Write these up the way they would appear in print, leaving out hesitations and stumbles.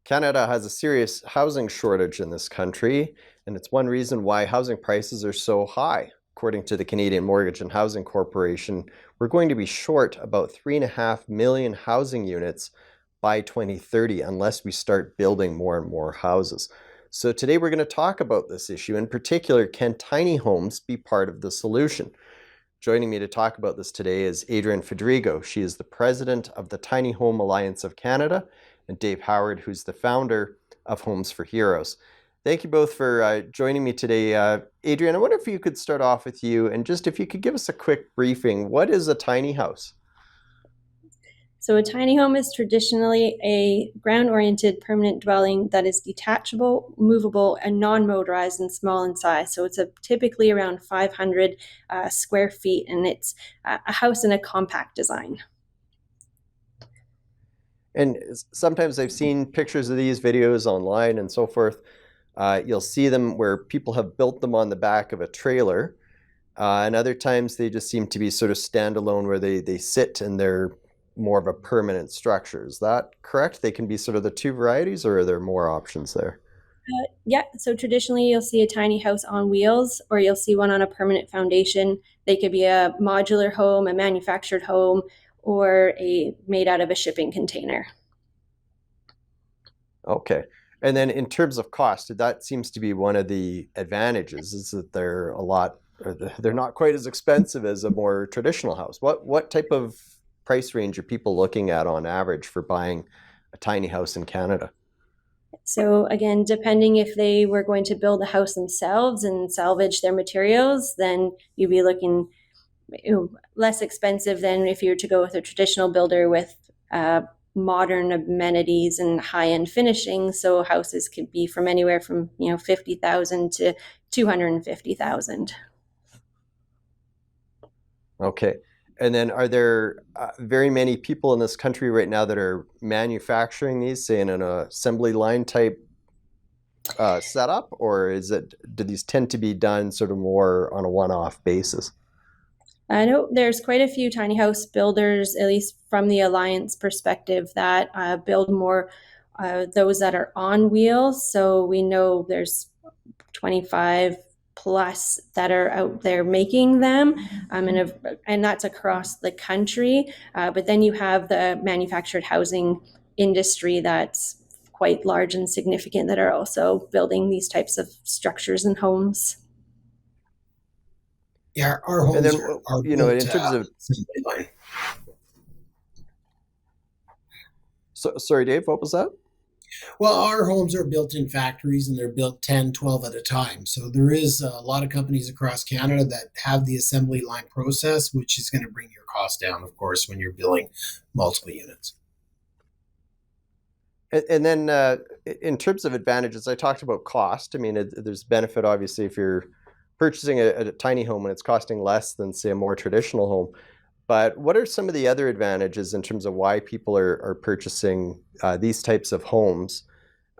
Canada has a serious housing shortage in this country, and it's one reason why housing prices are so high. According to the Canadian Mortgage and Housing Corporation, we're going to be short about 3.5 million housing units by 2030 unless we start building more and more houses. So today we're going to talk about this issue. In particular, can tiny homes be part of the solution? Joining me to talk about this today is Adrienne Fedrigo. She is the president of the Tiny Home Alliance of Canada, and Dave Howard, who's the founder of Homes for Heroes. Thank you both for joining me today. Adrienne, I wonder if you could start off with you and just if you could give us a quick briefing. What is a tiny house? So a tiny home is traditionally a ground-oriented permanent dwelling that is detachable, movable, and non-motorized and small in size. So it's typically around 500 square feet, and it's a house in a compact design. And sometimes I've seen pictures of these videos online and so forth. You'll see them where people have built them on the back of a trailer. And other times they just seem to be sort of standalone where they sit and they're more of a permanent structure. Is that correct? They can be sort of the two varieties, or are there more options there? Yeah, so traditionally you'll see a tiny house on wheels, or you'll see one on a permanent foundation. They could be a modular home, a manufactured home, or made out of a shipping container. Okay. And then in terms of cost, that seems to be one of the advantages, is that they're not quite as expensive as a more traditional house. What type of price range are people looking at on average for buying a tiny house in Canada? So again, depending if they were going to build a house themselves and salvage their materials, then you'd be looking less expensive than if you were to go with a traditional builder with modern amenities and high-end finishing. So houses could be from anywhere from 50,000 to 250,000. Okay. And then are there very many people in this country right now that are manufacturing these, say in an assembly line type setup, or do these tend to be done sort of more on a one-off basis? I know there's quite a few tiny house builders, at least from the Alliance perspective, that build more those that are on wheels. So we know there's 25 plus that are out there making them, and that's across the country. But then you have the manufactured housing industry that's quite large and significant that are also building these types of structures and homes. Yeah, our And homes then, are in built terms of, assembly line. sorry, Dave, what was that? Well, our homes are built in factories and they're built 10, 12 at a time. So there is a lot of companies across Canada that have the assembly line process, which is going to bring your cost down, of course, when you're building multiple units. And then in terms of advantages, I talked about cost. I mean, there's benefit, obviously, if you're purchasing a tiny home and it's costing less than, say, a more traditional home. But what are some of the other advantages in terms of why people are purchasing these types of homes?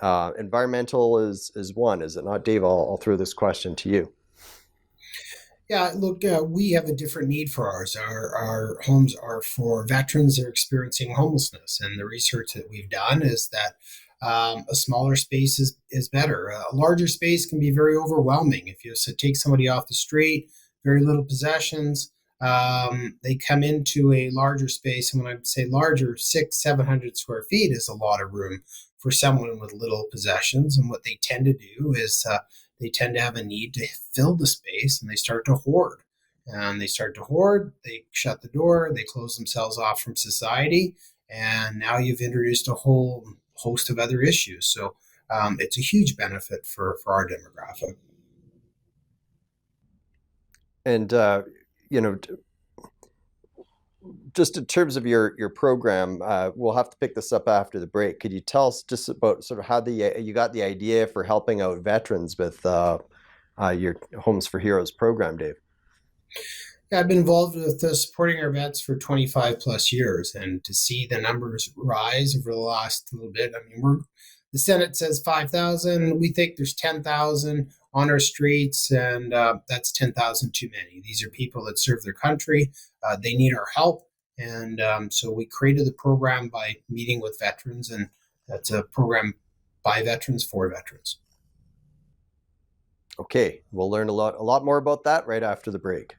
Environmental is one, is it not? Dave, I'll throw this question to you. Yeah, look, we have a different need for ours. Our homes are for veterans that are experiencing homelessness. And the research that we've done is that a smaller space is better. A larger space can be very overwhelming. If you take somebody off the street, very little possessions, they come into a larger space. And when I say larger, 700 square feet is a lot of room for someone with little possessions. And what they tend to do is they tend to have a need to fill the space and they start to hoard. And they shut the door, they close themselves off from society. And now you've introduced a whole host of other issues. So it's a huge benefit for our demographic. And, just in terms of your program, we'll have to pick this up after the break. Could you tell us just about sort of how you got the idea for helping out veterans with your Homes for Heroes program, Dave? Yeah, I've been involved with supporting our vets for 25 plus years, and to see the numbers rise over the last little bit. I mean, the Senate says 5,000. We think there's 10,000 on our streets, and that's 10,000 too many. These are people that serve their country. They need our help. And so we created the program by meeting with veterans, and that's a program by veterans for veterans. Okay, we'll learn a lot more about that right after the break.